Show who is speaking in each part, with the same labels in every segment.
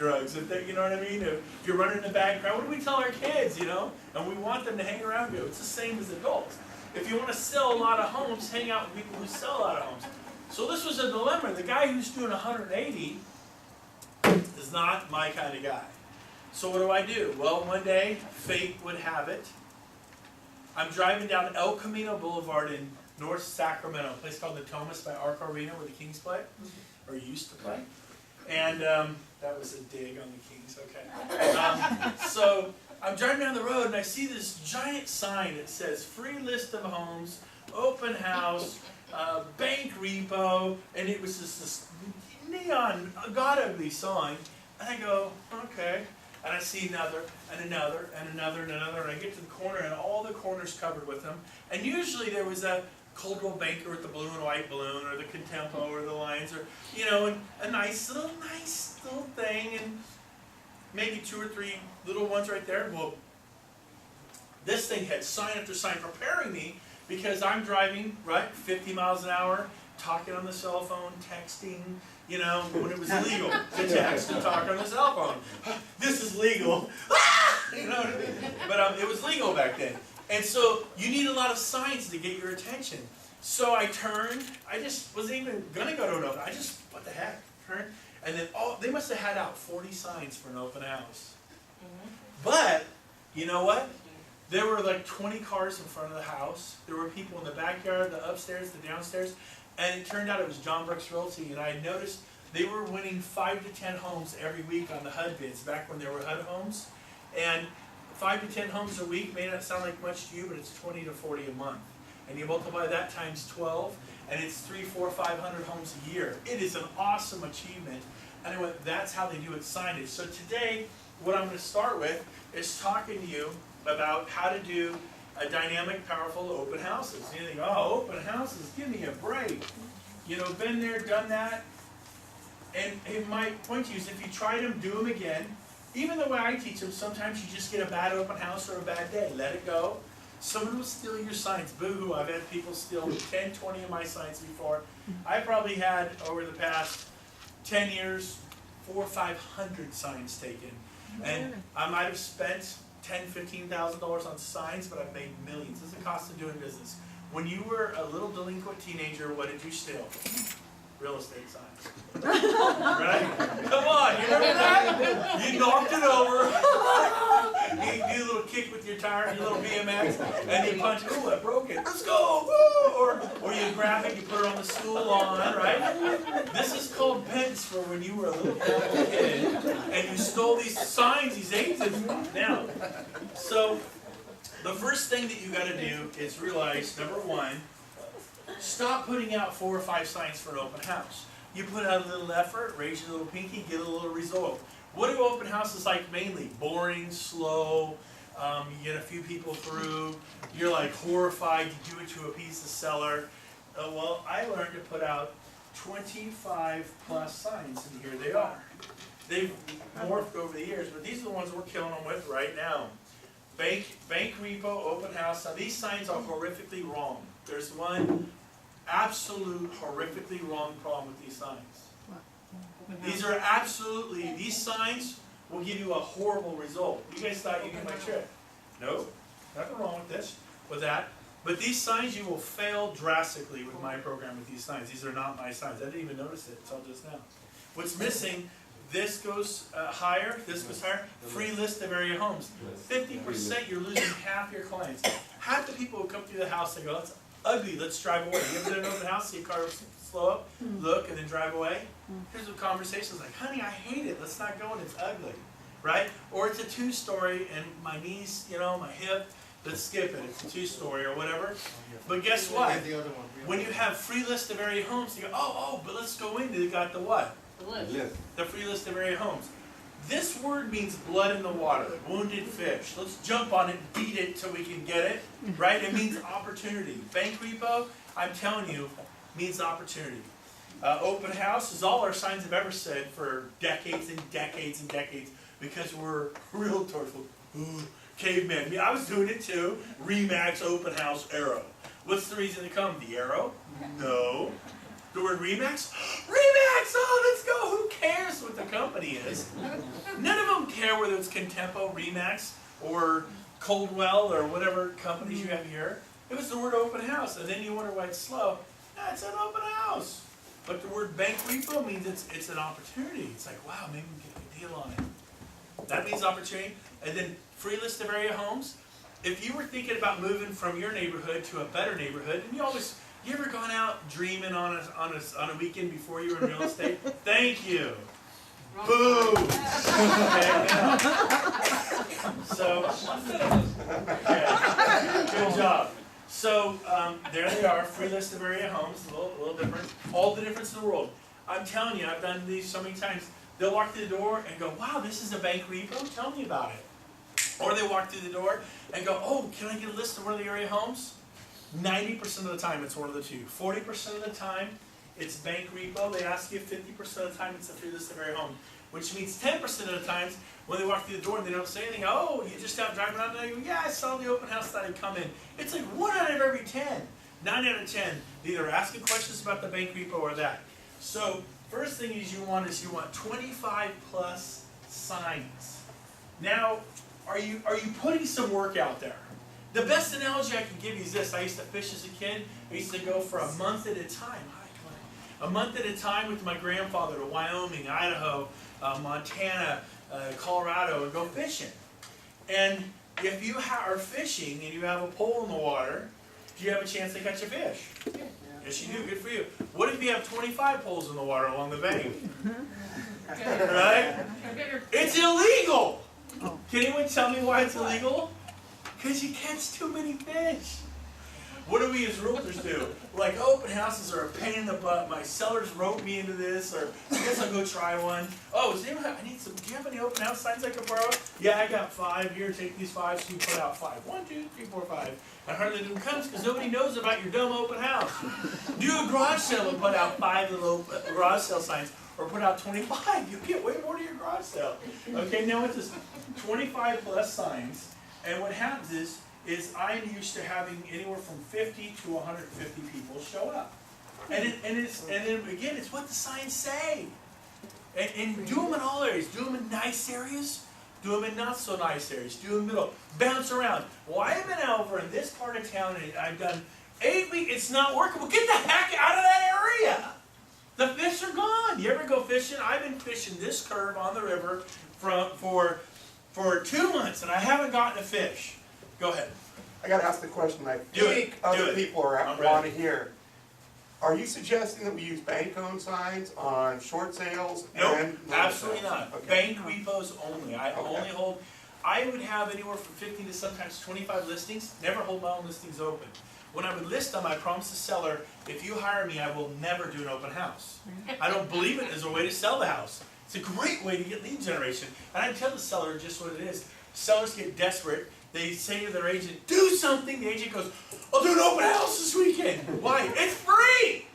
Speaker 1: drugs. If they, you know what I mean? If you're running in a bad crowd, what do we tell our kids, you know? And we want them to hang around you. It's the same as adults. If you want to sell a lot of homes, hang out with people who sell a lot of homes. So this was a dilemma. The guy who's doing 180 is not my kind of guy. So what do? Well, one day, fate would have it. I'm driving down El Camino Boulevard in North Sacramento, a place called the Thomas by Arc Arena where the Kings play, or used to play. And that was a dig on the Kings, okay. So I'm driving down the road and I see this giant sign that says free list of homes, open house, bank repo, and it was just this neon, god ugly sign. And I go, okay. And I see another, and another, and another, and another, and I get to the corner, and all the corners covered with them. And usually there was a Coldwell Banker with the blue and white balloon, or the Contempo, or the Lions, or, you know, and a nice little thing, and maybe 2 or 3 little ones right there. Well, this thing had sign after sign preparing me, because I'm driving, right, 50 miles an hour, talking on the cell phone, texting, you know, when it was illegal to text and talk on the cell phone. This is legal. You know what I mean? But it was legal back then. And so you need a lot of signs to get your attention. So I turned. I just wasn't even going to go to an open. I just, what the heck, turned. And then they must have had out 40 signs for an open house. But, you know what? There were like 20 cars in front of the house. There were people in the backyard, the upstairs, the downstairs. And it turned out it was John Brooks Realty, and I had noticed they were winning 5 to 10 homes every week on the HUD bids, back when there were HUD homes. And 5 to 10 homes a week may not sound like much to you, but it's 20 to 40 a month. And you multiply that times 12, and it's 300, 400, 500 homes a year. It is an awesome achievement. And I went, that's how they do it, signage. So today, what I'm going to start with is talking to you about how to do a dynamic, powerful open houses. You think, oh, open houses, give me a break. You know, been there, done that. And my point to you is if you try them, do them again. Even the way I teach them, sometimes you just get a bad open house or a bad day. Let it go. Someone will steal your signs. Boo-hoo, I've had people steal 10, 20 of my signs before. I probably had, over the past 10 years, 400 or 500 signs taken. And I might have spent $10,000, $15,000 on signs, but I've made millions. This is the cost of doing business. When you were a little delinquent teenager, what did you steal? Real estate signs. Right? Come on, you remember that? You knocked it over. You do a little kick with your tire, your little BMX, and you punch, ooh, I broke it. Let's go! Or you grab it, you put it on the school lawn, right? This is called pence for when you were a little kid, and you stole these signs, these agents. Now, so the first thing that you got to do is realize, number one, stop putting out 4 or 5 signs for an open house. You put out a little effort, raise your little pinky, get a little result. What do open houses like mainly? Boring, slow, you get a few people through, you're like horrified, you do it to appease the seller. Well, I learned to put out 25 plus signs, and here they are. They've morphed over the years, but these are the ones we're killing them with right now. Bank repo, open house. Now these signs are horrifically wrong. There's one absolute horrifically wrong problem with these signs. These are absolutely, these signs will give you a horrible result. You guys thought you knew my trick. No, nothing wrong with this, with that. But these signs, you will fail drastically with my program with these signs. These are not my signs. I didn't even notice it until just now. What's missing, this goes higher, this goes higher. Free list of area homes. 50%, you're losing half your clients. Half the people who come through the house, they go, it's ugly, let's drive away. You ever been in an open house, see a car slow up, look, and then drive away? Here's a conversation like, honey, I hate it, let's not go in, it's ugly, right? Or it's a 2-story, and my knees, you know, my hip, let's skip it, it's a 2-story or whatever. But guess what? When you have free list of area homes, you go, oh, but let's go in, they got the what?
Speaker 2: The list.
Speaker 1: The free list of area homes. This word means blood in the water, wounded fish. Let's jump on it, beat it till we can get it, right? It means opportunity. Bank repo, I'm telling you, means opportunity. Open house is all our signs have ever said for decades and decades and decades, because we're real tortured. Caveman. I mean, I was doing it too. Remax, open house, arrow. What's the reason to come? The arrow? No. The word Remax? Remax! Oh, let's go! Who cares what the company is? None of them care whether it's Contempo, Remax, or Coldwell, or whatever companies you have here. It was the word open house, and then you wonder why it's slow. Nah, it's an open house. But the word bank repo means it's an opportunity. It's like, wow, maybe we can get a deal on it. That means opportunity. And then free list of area homes. If you were thinking about moving from your neighborhood to a better neighborhood, and you ever gone out dreaming on a weekend before you were in real estate? Thank you. Boo! Okay, so, yeah, good job. So there they are, free list of area homes, a little different, all the difference in the world. I'm telling you, I've done these so many times. They'll walk through the door and go, wow, this is a bank repo, tell me about it. Or they walk through the door and go, oh, can I get a list of one of the area homes? 90% of the time it's one of the two. 40% of the time it's bank repo. They ask you 50% of the time it's a free list of area home. Which means 10% of the times when they walk through the door and they don't say anything, oh, you just out driving around and they go, yeah, I saw the open house that I'd come in. It's like 1 out of every 10. 9 out of 10. They're either asking questions about the bank repo or that. So first thing is you want 25 plus signs. Now, are you putting some work out there? The best analogy I can give you is this. I used to fish as a kid. I used to go for a month at a time. A month at a time with my grandfather to Wyoming, Idaho, Montana, Colorado, and go fishing. And if you are fishing and you have a pole in the water, do you have a chance to catch a fish? Yeah. Yes, you do. Good for you. What if you have 25 poles in the water along the bank? Right? It's illegal. Can anyone tell me why it's illegal? Because you catch too many fish. What do we as realtors do? We're like, open houses are a pain in the butt. My sellers wrote me into this, or I guess I'll go try one. Oh, do you have any open house signs I can borrow? Yeah, I got 5 here. Take these 5, so you put out 5. 1, 2, 3, 4, 5. And hardly anyone comes because nobody knows about your dumb open house. Do a garage sale and put out 5 little garage sale signs, or put out 25. You get way more to your garage sale. Okay, now it's just 25 plus signs, and what happens is I'm used to having anywhere from 50 to 150 people show up. And then again, it's what the signs say. And do them in all areas. Do them in nice areas. Do them in not so nice areas. Do them in the middle. Bounce around. Well, I've been over in this part of town and I've done 8 weeks. It's not working. Well, get the heck out of that area. The fish are gone. You ever go fishing? I've been fishing this curve on the river for 2 months and I haven't gotten a fish. Go ahead.
Speaker 2: I got to ask the question I think other people want to hear. Are you suggesting that we use bank-owned signs on short sales?
Speaker 1: Nope,
Speaker 2: and
Speaker 1: absolutely
Speaker 2: sales?
Speaker 1: not.
Speaker 2: Okay.
Speaker 1: Bank repos only. I would have anywhere from 50 to sometimes 25 listings. Never hold my own listings open. When I would list them, I promise the seller, if you hire me, I will never do an open house. I don't believe it as a way to sell the house. It's a great way to get lead generation. And I tell the seller just what it is. Sellers get desperate. They say to their agent, do something. The agent goes, I'll do an open house this weekend. Why? It's free.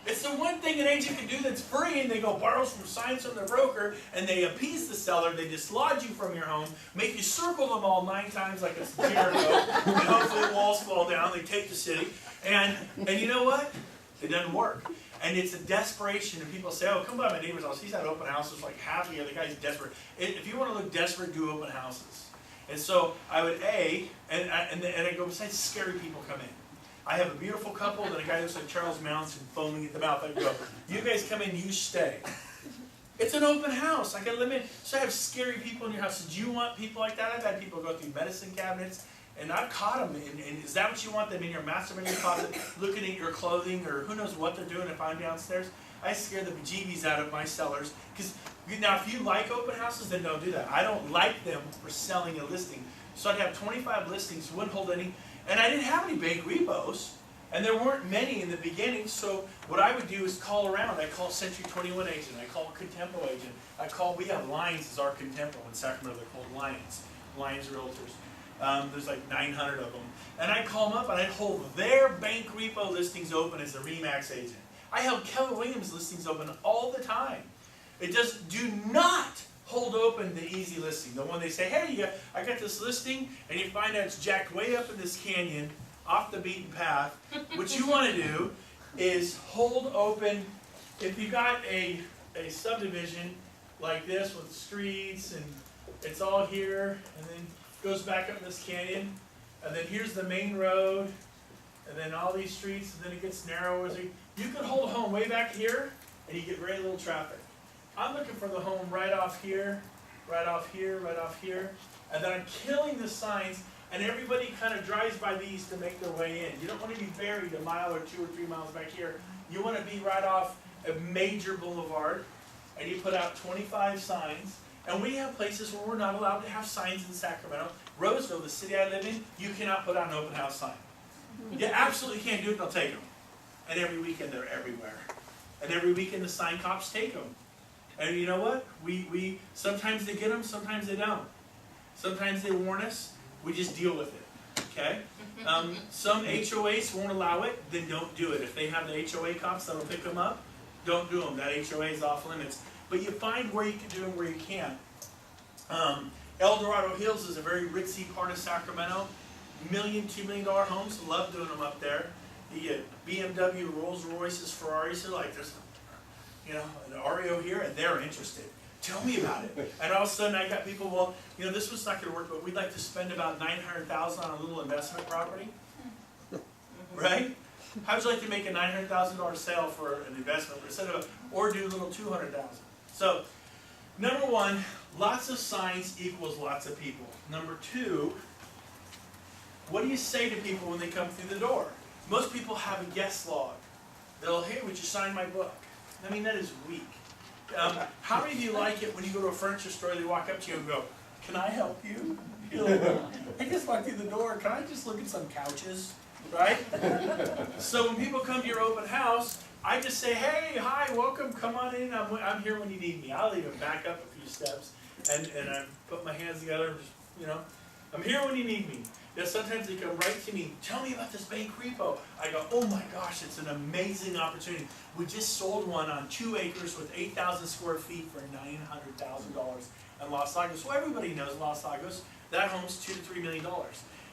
Speaker 1: It's the one thing an agent can do that's free, and they go borrow some signs from their broker, and they appease the seller, they dislodge you from your home, make you circle them all 9 times like it's Jericho, and hopefully the walls fall down, they take the city, and you know what? It doesn't work. And it's a desperation, and people say, oh, come by my neighbor's house, he's had open houses, like half the other guy's desperate. If you want to look desperate, do open houses. And so I would and I go, besides scary people come in. I have a beautiful couple, and a guy looks like Charles Manson foaming at the mouth. I go, you guys come in, you stay. It's an open house. I got limit. So I have scary people in your house. Do you want people like that? I've had people go through medicine cabinets, and I've caught them. And is that what you want them in your masturbating closet, looking at your clothing, or who knows what they're doing if I'm downstairs? I scare the bejeebies out of my sellers. Because now, if you like open houses, then don't do that. I don't like them for selling a listing. So I'd have 25 listings, wouldn't hold any. And I didn't have any bank repos, and there weren't many in the beginning, so what I would do is call around. I call Century 21 agent, I call Contempo agent, we have Lions as our Contempo in Sacramento, they're called Lions Realtors. There's like 900 of them. And I'd call them up and I'd hold their bank repo listings open as a Remax agent. I held Keller Williams listings open all the time. Do not hold open the easy listing. The one they say, hey, I got this listing, and you find out it's jacked way up in this canyon, off the beaten path. What you want to do is hold open, if you got a subdivision like this with streets, and it's all here, and then goes back up this canyon, and then here's the main road, and then all these streets, and then it gets narrower. You could hold a home way back here, and you get very little traffic. I'm looking for the home right off here, right off here, right off here, and then I'm killing the signs, and everybody kind of drives by these to make their way in. You don't want to be buried a mile or 2 or 3 miles back here. You want to be right off a major boulevard, and you put out 25 signs. And we have places where we're not allowed to have signs in Sacramento. Roseville, the city I live in, you cannot put out an open house sign. You absolutely can't do it, they'll take them. And every weekend they're everywhere. And every weekend the sign cops take them. And you know what? We sometimes they get them, sometimes they don't. Sometimes they warn us, we just deal with it. Okay? Some HOAs won't allow it, then don't do it. If they have the HOA cops that'll pick them up, don't do them. That HOA is off limits. But you find where you can do them, where you can't. El Dorado Hills is a very ritzy part of Sacramento. $1 million, $2 million homes, love doing them up there. You get BMW, Rolls Royces, Ferraris. They're like, there's, you know, an REO here, and they're interested. Tell me about it. And all of a sudden, I got people. Well, you know, this was not going to work, but we'd like to spend about $900,000 on a little investment property, right? How would you like to make a $900,000 sale for an investment instead of, or do a little $200,000? So, number one, lots of signs equals lots of people. Number two, what do you say to people when they come through the door? Most people have a guest log. They'll, hey, would you sign my book? I mean, that is weak. How many of you like it when you go to a furniture store, they walk up to you and go, can I help you? You're like, I just walked through the door, can I just look at some couches? Right? So when people come to your open house, I just say, hey, hi, welcome, come on in, I'm here when you need me. I'll even back up a few steps, and I put my hands together, and just, you know, I'm here when you need me. You know, sometimes they come right to me, tell me about this bank repo. I go, oh my gosh, it's an amazing opportunity. We just sold one on 2 acres with 8,000 square feet for $900,000 in Los Lagos. Well, everybody knows Los Lagos, that home's $2 to $3 million.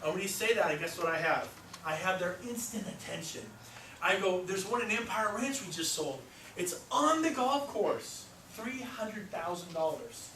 Speaker 1: And when you say that, I guess what I have? I have their instant attention. I go, there's one in Empire Ranch we just sold. It's on the golf course, $300,000.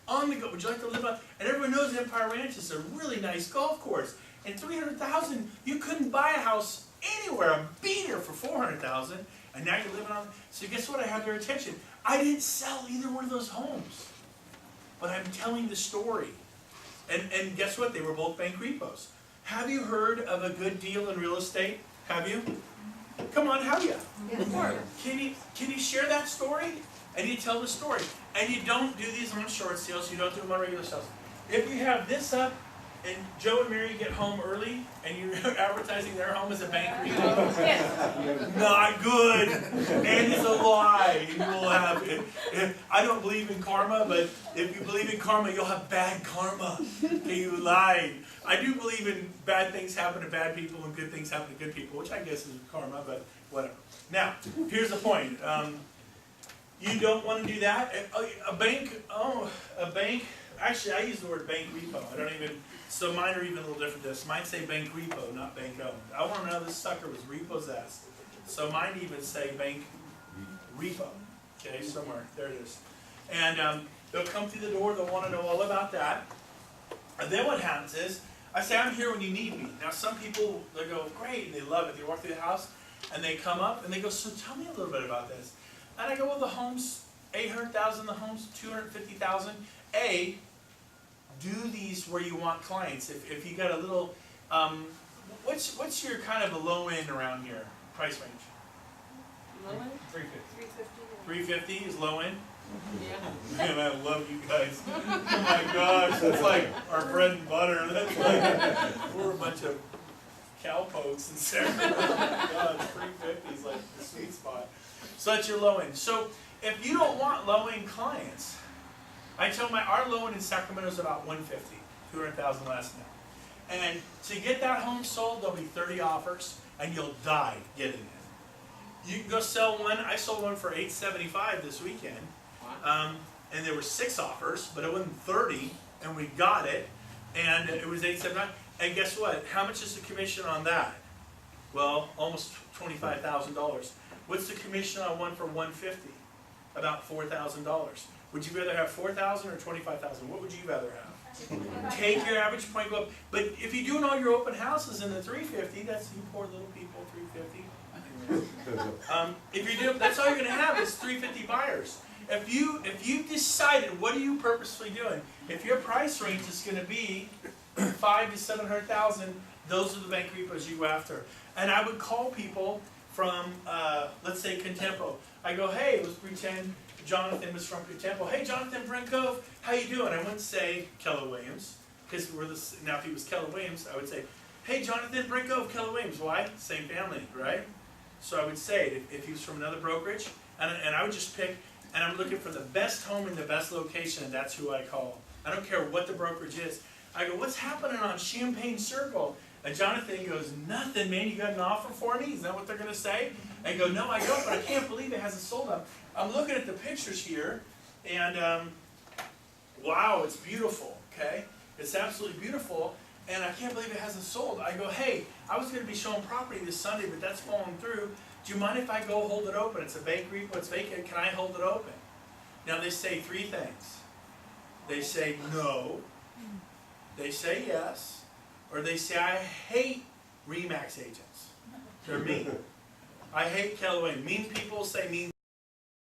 Speaker 1: On the go, would you like to live on? And everyone knows Empire Ranch is a really nice golf course. And $300,000, you couldn't buy a house anywhere. I'm being here for $400,000, and now you're living on. So guess what? I have their attention. I didn't sell either one of those homes, but I'm telling the story. And guess what? They were both bank repos. Have you heard of a good deal in real estate? Have you? Come on, have you?
Speaker 3: Yes.
Speaker 1: Can you share that story? And you tell the story. And you don't do these on short sales, you don't do them on regular sales. If you have this up, and Joe and Mary get home early, and you're advertising their home as a bank repo,
Speaker 3: Yes.
Speaker 1: not good. And it's a lie. You will have it. I don't believe in karma, but if you believe in karma, you'll have bad karma. Okay, you lied. I do believe in bad things happen to bad people and good things happen to good people, which I guess is karma, but whatever. Now, here's the point. You don't want to do that. A bank, actually I use the word bank repo. I don't even, so mine are even a little different than this. Mine say bank repo, not bank owned. I want to know this sucker was repossessed. So mine even say bank repo. Okay, somewhere, there it is. And they'll come through the door, they'll want to know all about that. And then what happens is, I say, I'm here when you need me. Now some people, they go, great, and they love it. They walk through the house, and they come up, and they go, so tell me a little bit about this. And I go, well, the home's $800,000, the home's $250,000. Do these where you want clients. If you got a little, what's your kind of a low end around here, price range?
Speaker 3: Low end?
Speaker 1: 350 is low end?
Speaker 3: Yeah.
Speaker 1: Man, I love you guys. Oh my gosh, that's like our bread and butter. That's like, we're a bunch of cowpokes in Sacramento. God, 350 is like the sweet spot. So that's your low end. So if you don't want low end clients, I tell our low end in Sacramento is about 150, 200,000 less now. And to get that home sold, there'll be 30 offers, and you'll die getting it. You can go sell one. I sold one for $875 this weekend, and there were 6 offers, but it wasn't 30, and we got it, and it was $875. And guess what? How much is the commission on that? Well, almost $25,000. What's the commission on one for $150? About $4,000. Would you rather have 4,000 or 25,000? What would you rather have? Take your average point, go up. But if you're doing all your open houses in the 350, that's you poor little people, 350. If you're doing, that's all you're going to have is 350 buyers. If you decided, what are you purposefully doing? If your price range is going to be 5 to 700,000, those are the bank repos you go after. And I would call people from, let's say, Contempo. I go, hey, let's pretend Jonathan was from Contempo. Hey, Jonathan, Brent Gove, how you doing? I wouldn't say Keller Williams, because now if he was Keller Williams, I would say, hey, Jonathan, Brent Gove, Keller Williams. Why? Same family, right? So I would say, if he was from another brokerage, and I would just pick, and I'm looking for the best home in the best location, and that's who I call. I don't care what the brokerage is. I go, what's happening on Champagne Circle? And Jonathan goes, nothing, man, you got an offer for me? Is that what they're going to say? I go, no, I don't, but I can't believe it hasn't sold up. I'm looking at the pictures here, and wow, it's beautiful, okay? It's absolutely beautiful, and I can't believe it hasn't sold. I go, hey, I was going to be showing property this Sunday, but that's falling through. Do you mind if I go hold it open? It's a bank repo, it's vacant, can I hold it open? Now they say three things. They say no, they say yes, or they say I hate RE/MAX agents. They're mean. I hate Keller Williams. Mean people say mean